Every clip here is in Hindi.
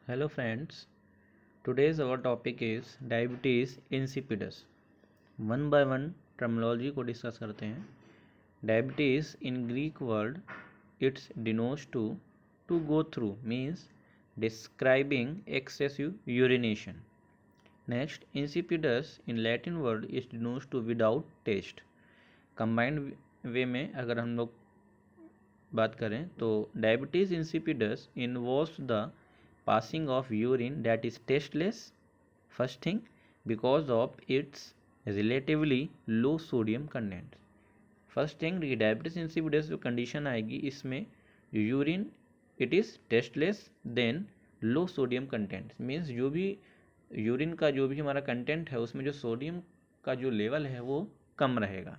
Hello friends, today's our topic is diabetes insipidus. One by one terminology को डिस्कस करते हैं. Diabetes in Greek word it's denotes to go through means describing excessive urination. Next, insipidus in Latin word it denotes to without taste. Combined way में अगर हम लोग बात करें तो diabetes insipidus involves the passing of urine that is tasteless. First thing, because of its relatively low sodium content. First thing, diabetes insipidus जो कंडीशन आएगी इसमें जो urine it is tasteless then low sodium content means जो भी यूरिन का जो भी हमारा कंटेंट है उसमें जो सोडियम का जो लेवल है वो कम रहेगा.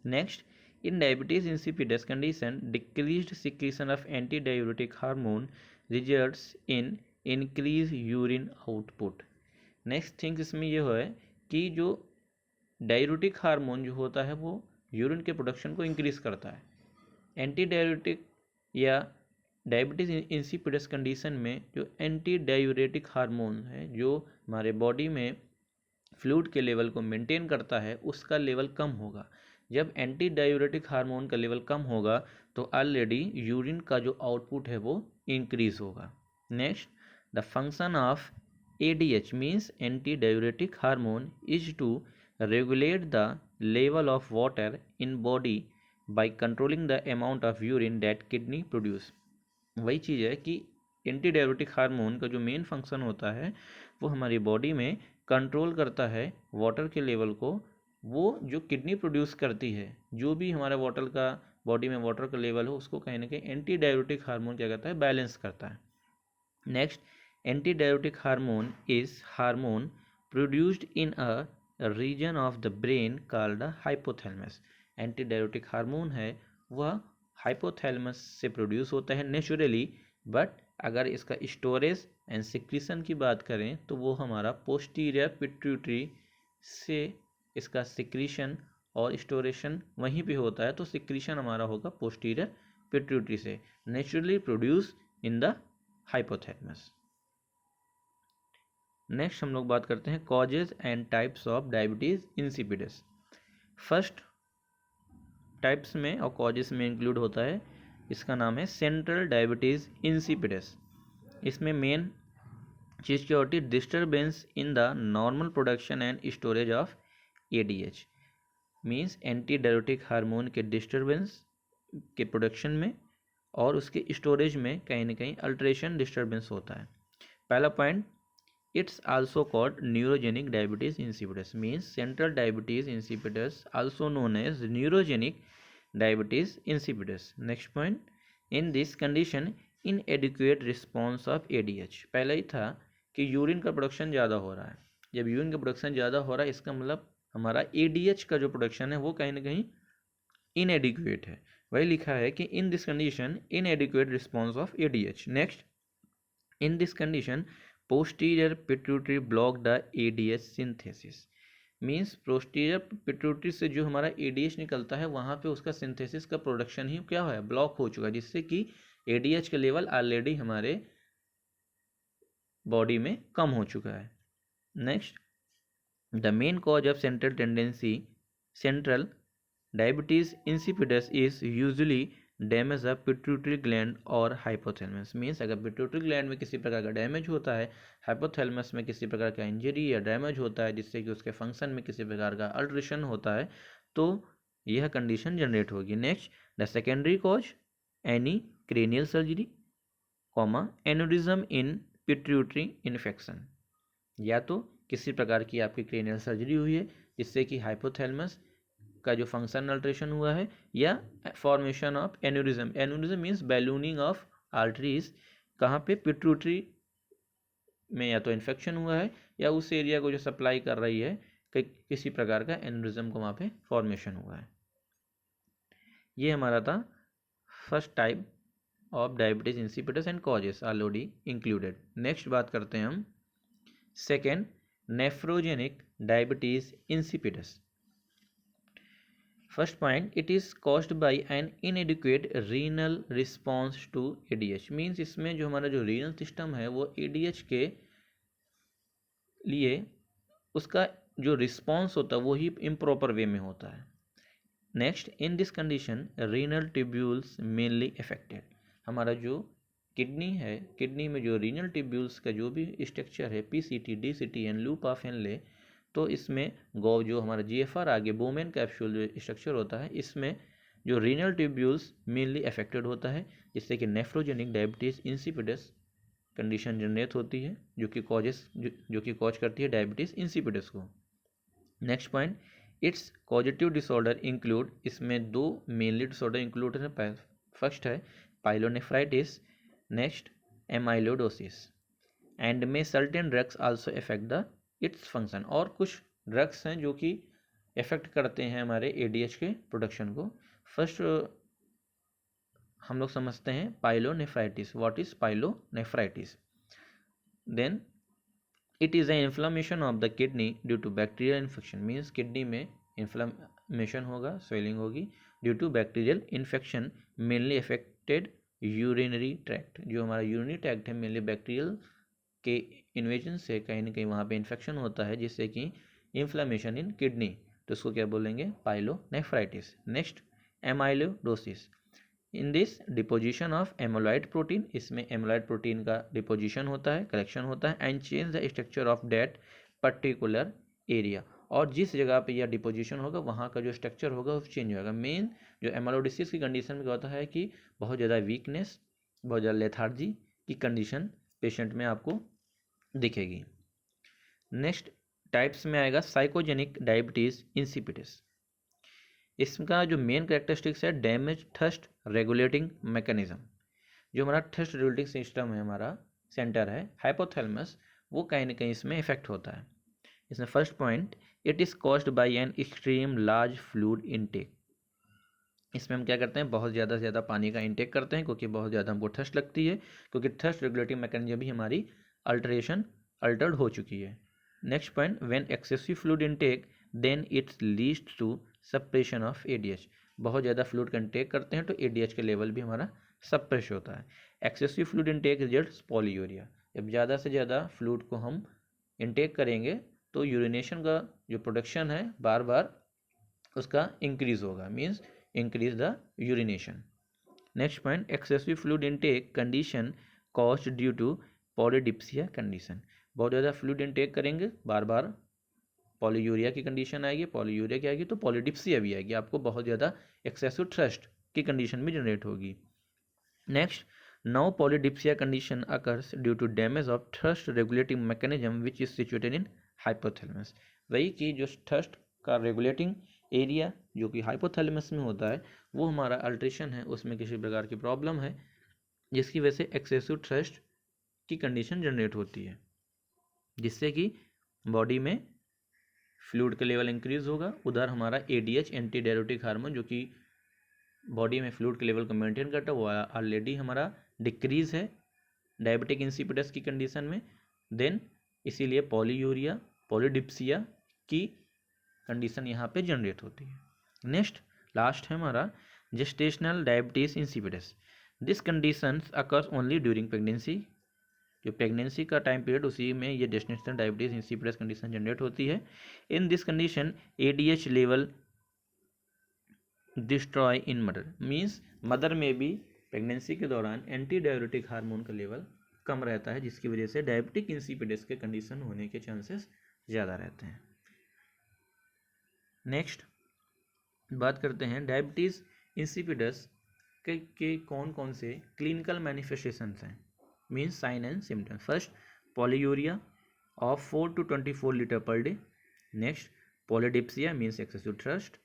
Next, in diabetes insipidus condition decreased secretion of antidiuretic hormone results in increase urine output. Next things इसमें ये है कि जो डाययूरेटिक हार्मोन जो होता है वो यूरिन के प्रोडक्शन को इंक्रीज करता है. एंटी डाययूरेटिक या डायबिटीज इंसिपिडस कंडीशन में जो एंटी डाययूरेटिक हार्मोन है जो हमारे बॉडी में फ्लूइड के लेवल को मेंटेन करता है उसका लेवल कम होगा. जब एंटी डाययूरेटिक हार्मोन का लेवल कम होगा तो ऑलरेडी यूरिन का जो आउटपुट है वो इंक्रीज होगा. Next, the function of ADH means antidiuretic hormone is to regulate the level of water in body by controlling the amount of urine that kidney produce. वही चीज़ है कि एंटी डाययूरेटिक हार्मोन का जो मेन फंक्शन होता है वो हमारी बॉडी में कंट्रोल करता है वाटर के लेवल को. वो जो किडनी प्रोड्यूस करती है जो भी हमारा वाटर का बॉडी में वाटर का लेवल हो उसको कहीं ना कहीं एंटी डाययूरेटिक हार्मोन क्या करता है, बैलेंस करता है. Next, antidiuretic hormone is hormone produced in a region of the brain called the hypothalamus. एंटीडायूरेटिक hormone है वह हाइपोथैलेमस से प्रोड्यूस होता है नेचुरली, बट अगर इसका स्टोरेज एंड सिक्रीशन की बात करें तो वो हमारा पोस्टीरियर पिट्यूटरी से इसका सिक्रीशन और स्टोरेशन वहीं पे होता है. तो सिक्रीशन हमारा होगा पोस्टीरियर पिट्यूटरी से, naturally produce in the hypothalamus. Next हम लोग बात करते हैं causes and types of diabetes insipidus. First types में और कॉजेज में इंक्लूड होता है, इसका नाम है सेंट्रल डायबिटीज इंसिपिडस. इसमें मेन चीज़ क्या होती है, disturbance in the normal production and storage of ADH means anti diuretic hormone के डिस्टर्बेंस के प्रोडक्शन में और उसके स्टोरेज में कहीं ना कहीं अल्ट्रेशन डिस्टर्बेंस होता है. पहला point, it's also called neurogenic diabetes insipidus means central diabetes insipidus also known as neurogenic diabetes insipidus. Next point, in this condition inadequate response of ADH. पहले ही था कि यूरिन का प्रोडक्शन ज़्यादा हो रहा है. जब यूरिन का प्रोडक्शन ज़्यादा हो रहा है इसका मतलब हमारा ADH का जो प्रोडक्शन है वो कहीं ना कहीं इनएडिक्वेट है. वही लिखा है कि in this condition इनएडिक्वेट response of ADH. Next, in this condition posterior pituitary block the ADH synthesis means posterior pituitary से जो हमारा ADH निकलता है वहाँ पे उसका सिंथेसिस का प्रोडक्शन ही क्या है, ब्लॉक हो चुका है, जिससे कि ADH का लेवल ऑलरेडी हमारे बॉडी में कम हो चुका है. Next, the main cause of central diabetes insipidus is usually damage of pituitary gland और हाइपोथैलेमस मीन्स अगर पिट्यूटरी ग्लैंड में किसी प्रकार का डैमेज होता है, हाइपोथैलेमस में किसी प्रकार का इंजरी या डैमेज होता है जिससे कि उसके फंक्शन में किसी प्रकार का अल्ट्रेशन होता है तो यह कंडीशन जनरेट होगी. Next, the secondary cause any cranial surgery aneurysm in pituitary infection. या तो किसी प्रकार की आपकी क्रेनियल सर्जरी हुई है जिससे कि हाइपोथैलेमस का जो फंक्शन अल्ट्रेशन हुआ है या formation of aneurysm. Aneurysm means ballooning of arteries. कहाँ पे, पिट्यूटरी में या तो इन्फेक्शन हुआ है या उस एरिया को जो सप्लाई कर रही है किसी प्रकार का एन्यूरिज्म को वहाँ पे फॉर्मेशन हुआ है. ये हमारा था first type of diabetes insipidus and causes already included. Next बात करते हैं हम second, nephrogenic diabetes insipidus. First point, it is caused by an inadequate renal response to ADH. Means इसमें जो हमारा जो रीनल सिस्टम है वो एडीएच के लिए उसका जो रिस्पॉन्स होता है वो ही इम्प्रॉपर वे में होता है। Next, in this condition renal tubules mainly affected. हमारा जो किडनी है, किडनी में जो रीनल ट्यूब्यूल्स का जो भी स्ट्रक्चर है, PCT, DCT and loop of Henle, तो इसमें जो हमारा जीएफआर आगे बोमेन कैप्सूल जो स्ट्रक्चर होता है, इसमें जो रीनल ट्यूब्यूल्स मेनली अफेक्टेड होता है, जिससे कि nephrogenic diabetes insipidus condition generate होती है, जो कि कॉज करती है डायबिटीज़ इंसिपिडस को। Next point, it's causative disorder include, इसमें दो मेनली डिसऑर्डर इंक्लूड है। फर्स्ट है पाइलोनेफ्राइटिस, नेक्स्ट एमाइलोडोसिस, एंड में certain drugs also effect the its function. और कुछ ड्रग्स हैं जो कि इफेक्ट करते हैं हमारे एडीएच के प्रोडक्शन को। फर्स्ट हम लोग समझते हैं pyelonephritis. What is pyelonephritis? Then it is a inflammation of the kidney due to bacterial infection. Means kidney में इन्फ्लामेशन होगा, स्वेलिंग होगी due to bacterial infection, mainly affected urinary tract. जो हमारा यूरिनरी ट्रैक्ट है, मेनली बैक्टीरियल के इन्वेजन से कहीं ना कहीं वहाँ पे इन्फेक्शन होता है, जिससे कि इन्फ्लामेशन इन किडनी, तो उसको क्या बोलेंगे? Pyelonephritis. Next, amyloidosis. In this deposition of amyloid protein, इसमें एमोलॉइड प्रोटीन का डिपोजिशन होता है, कलेक्शन होता है, and change the structure of that particular area. और जिस जगह पे यह डिपोजिशन होगा वहाँ का जो स्ट्रक्चर होगा वो चेंज होगा। मेन जो एमोलोडिसिस की कंडीशन में क्या होता है कि बहुत ज़्यादा वीकनेस, बहुत ज़्यादा लेथार्जी की कंडीशन पेशेंट में आपको दिखेगी। नेक्स्ट टाइप्स में आएगा साइकोजेनिक डायबिटीज़ इंसिपिडिस। इसका जो मेन कैरेक्टरिस्टिक्स है, डैमेज थर्स्ट रेगुलेटिंग मैकेनिज्म। जो हमारा थर्स्ट रेगुलेटिंग सिस्टम है, हमारा सेंटर है हाइपोथैलेमस, वो कहीं ना कहीं इसमें इफेक्ट होता है। इसमें first point, it is caused by an extreme large fluid intake. इसमें हम क्या करते हैं? बहुत ज़्यादा से ज़्यादा पानी का इंटेक करते हैं, क्योंकि बहुत ज़्यादा हमको थर्स्ट लगती है, क्योंकि थर्स्ट रेगुलेटिंग मैकेनिज्म भी हमारी अल्टर्ड हो चुकी है। Next point, when excessive fluid intake then it's leads to suppression of ADH. बहुत ज़्यादा फ्लूइड का इंटेक करते हैं तो एडीएच के लेवल भी हमारा सप्रेस होता है। Excessive fluid intake results polyuria. जब ज़्यादा से ज़्यादा फ्लूइड को हम इंटेक करेंगे तो यूरिनेशन का जो प्रोडक्शन है बार बार उसका इंक्रीज होगा, means increase the urination. Next point, excessive fluid intake condition caused due to polydipsia condition. बहुत ज़्यादा फ्लूइड इंटेक करेंगे बार बार पॉलीयूरिया की कंडीशन आएगी, पॉलीयूरिया की आएगी तो पॉलीडिप्सिया भी आएगी, आपको बहुत ज़्यादा एक्सेसिव थ्रस्ट की कंडीशन भी जनरेट होगी। Next, now polydipsia condition occurs due to damage of thirst regulating mechanism which is situated in hypothalamus. वही कि जो थ्रस्ट का रेगुलेटिंग एरिया जो कि हाइपोथैलेमस में होता है, वो हमारा अल्ट्रेशन है, उसमें किसी प्रकार की प्रॉब्लम है, जिसकी वजह से एक्सेसिव थ्रस्ट की कंडीशन जनरेट होती है, जिससे कि बॉडी में फ्लूइड का लेवल इंक्रीज होगा। उधर हमारा एडीएच एंटी डायरेटिक हार्मोन जो कि बॉडी में फ्लूइड के लेवल को मेंटेन करता है वो ऑलरेडी हमारा डिक्रीज है डायबिटिक इंसिपिडस की कंडीशन में। देन इसीलिए पॉलीयूरिया, पॉलीडिप्सिया की कंडीशन यहाँ पे जनरेट होती है। नेक्स्ट लास्ट है हमारा gestational diabetes insipidus. This conditions occurs only during pregnancy. जो प्रेगनेंसी का टाइम पीरियड उसी में ये gestational diabetes insipidus condition generate होती है। In this condition ADH level destroy in mother, means mother में भी प्रेगनेंसी के दौरान एंटी डायबिटिक हार्मोन का लेवल कम रहता है, जिसकी वजह से डायबिटिक इंसिपिडस के कंडीशन होने के चांसेस ज़्यादा रहते हैं। नेक्स्ट बात करते हैं डायबिटीज़ इंसिपिडस के कौन कौन से क्लिनिकल मैनिफेस्टेशंस हैं, means sign and symptoms. First, polyuria of 4 to 24 litre per day. Next, polydipsia means excessive thirst.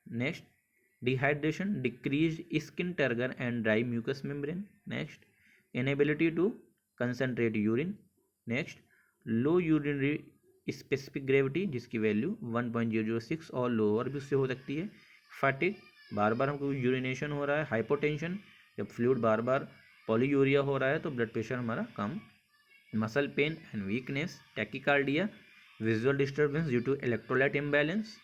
Next, dehydration, decreased skin turgor and dry mucous membrane. Next, inability to concentrate urine. Next, low urinary specific gravity जिसकी वैल्यू 1.006 और लोअर भी उससे हो सकती है। फैटिग, बार बार हमको यूरिनेशन हो रहा है। हाइपोटेंशन, जब फ्लूइड बार बार पॉलीयूरिया हो रहा है तो ब्लड प्रेशर हमारा कम। Muscle pain and weakness, tachycardia, visual disturbance due to electrolyte imbalance,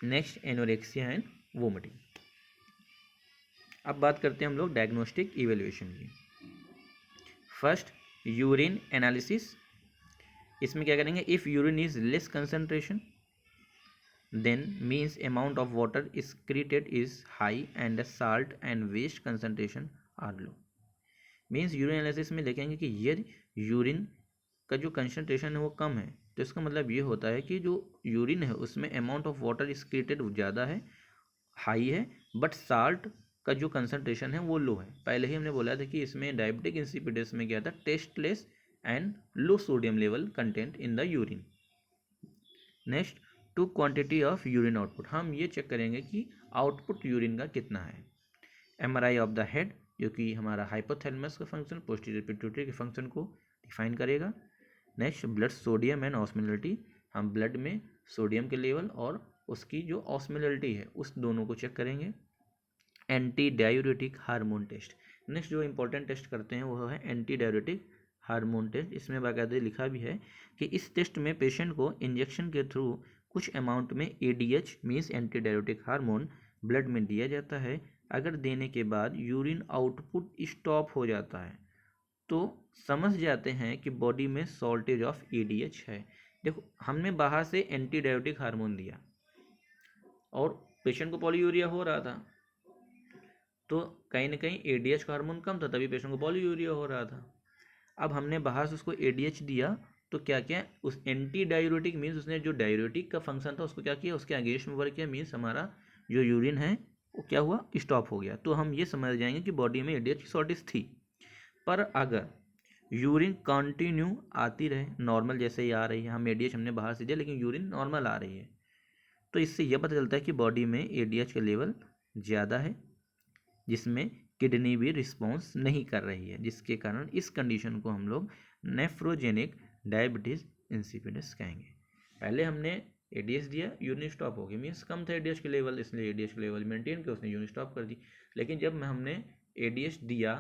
next anorexia and vomiting. अब बात करते हैं हम लोग डायग्नोस्टिक इवेल्युएशन की। First, urine analysis. इसमें क्या करेंगे, if urine is less concentration then means amount of water excreted is high and the salt and waste concentration are low। Means urine analysis में देखेंगे कि ये यूरिन का जो कंसंट्रेशन है वो कम है, तो इसका मतलब ये होता है कि जो यूरिन है उसमें अमाउंट ऑफ वाटर एक्सक्रीटेड ज़्यादा है, हाई है, बट साल्ट का जो कंसंट्रेशन है वो लो है। पहले ही हमने बोला था कि इसमें डायबिटिक इंसिपिडस में क्या था, tasteless and low sodium level content in the urine. Next, to quantity of urine output. हम ये चेक करेंगे कि आउटपुट यूरिन का कितना है। एमआरआई ऑफ द हेड, जो कि हमारा हाइपोथैलेमस का फंक्शन, पोस्टीरियर पिट्यूटरी के फंक्शन को डिफाइन करेगा। Next, blood sodium and osmolarity. हम ब्लड में सोडियम के लेवल और उसकी जो ऑस्मोलरिटी है उस दोनों को चेक करेंगे। Anti diuretic hormone test. Next जो इंपॉर्टेंट टेस्ट करते हैं वो है एंटी डायूरेटिक हार्मोन टेस्ट। इसमें बाकायदे लिखा भी है कि इस टेस्ट में पेशेंट को इंजेक्शन के थ्रू कुछ अमाउंट में ADH means anti diuretic hormone blood में दिया जाता है। अगर देने के बाद यूरिन आउटपुट स्टॉप हो जाता है तो समझ जाते हैं कि बॉडी में शॉर्टेज ऑफ ADH है। देखो, हमने बाहर से एंटी डायूरेटिक हार्मोन दिया और पेशेंट को पॉलीयूरिया हो रहा था, तो कहीं ना कहीं ADH का हार्मोन कम था, तभी पेशेंट को पॉलीयूरिया हो रहा था। अब हमने बाहर से उसको ADH दिया तो क्या क्या, उस एंटी डायूरेटिक मीन्स उसने जो डायूरेटिक का फंक्शन था उसको क्या किया, उसके अगेंस्ट में वर्क किया, मीन्स हमारा जो यूरिन है वो क्या हुआ, स्टॉप हो गया। तो हम ये समझ जाएंगे कि बॉडी में ADH की शॉर्टेज थी। पर अगर यूरिन कंटिन्यू आती रहे, नॉर्मल जैसे ही आ रही है, हम ADH हमने बाहर से दिया लेकिन यूरिन नॉर्मल आ रही है, तो इससे यह पता चलता है कि बॉडी में ADH का लेवल ज़्यादा है, जिसमें किडनी भी रिस्पॉन्स नहीं कर रही है, जिसके कारण इस कंडीशन को हम लोग नेफ्रोजेनिक डायबिटीज़ इंसिपिडस कहेंगे। पहले हमने ADH दिया, यूरिन स्टॉप हो गया, मीन्स कम था ADH के लेवल, इसलिए ADH के लेवल मेंटेन किया, उसने यूरिन स्टॉप कर दी। लेकिन जब हमने ADH दिया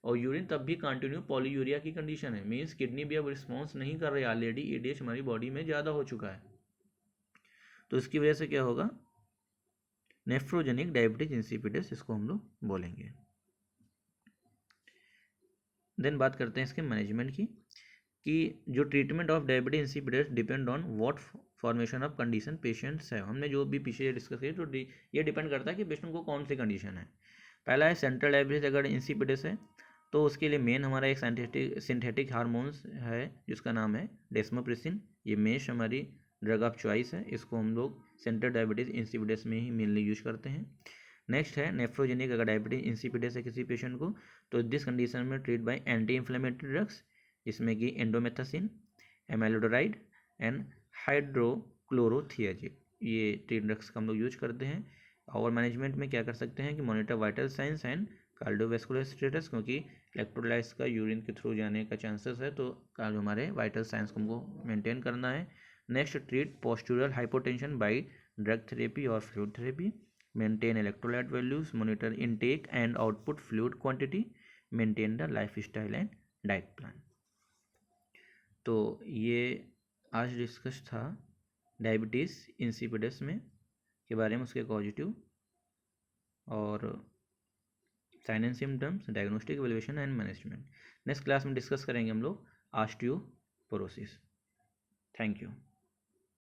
और यूरिन तब भी कंटिन्यू पॉलीयूरिया की कंडीशन है, मीन्स किडनी भी अब रिस्पॉन्स नहीं कर रही, ऑलरेडी ADH हमारी बॉडी में ज़्यादा हो चुका है, तो इसकी वजह से क्या होगा, नेफ्रोजेनिक डायबिटीज इंसिपिडस इसको हम लोग बोलेंगे। देन बात करते हैं इसके मैनेजमेंट की, कि जो treatment of diabetes insipidus depend on what formation of condition patients है। हमने जो भी पीछे डिस्कस किया, तो ये डिपेंड करता है कि पेशेंट को कौन सी कंडीशन है। पहला है सेंट्रल डायबिटीज, अगर इंसिपिडस है तो उसके लिए मेन हमारा एक सिंथेटिक हार्मोन्स है जिसका नाम है डेस्मोप्रेसिन। ये मेश हमारी ड्रग ऑफ चॉइस है, इसको हम लोग सेंट्रल डायबिटीज इंसिपिडस में ही मेनली यूज करते हैं। नेक्स्ट है नेफ्रोजेनिक, अगर डायबिटीज इंसिपिडस है किसी पेशेंट को तो दिस कंडीशन में treat bye anti inflammatory drugs, इसमें कि एंडोमेथासिन, एमाइलोडोराइड एंड हाइड्रोक्लोरोथियाजिन, ये 3 ड्रग्स का हम लोग यूज करते हैं। और मैनेजमेंट में क्या कर सकते हैं कि monitor vital science and cardiovascular status, क्योंकि इलेक्ट्रोलाइट्स का यूरिन के थ्रू जाने का चांसेस है, तो जो हमारे वाइटल साइंस को हमको मेंटेन करना है। Next, treat postural hypotension by drug therapy और fluid therapy, maintain electrolyte values, monitor intake and output fluid quantity, maintain the lifestyle and diet plan. तो ये आज डिस्कस था डायबिटीज़ इंसिपिडस में के बारे में, उसके पॉजिटिव और sign and symptoms, diagnostic evaluation and management. Next class में डिस्कस करेंगे हम लोग ऑस्टियोपोरोसिस। Thank you.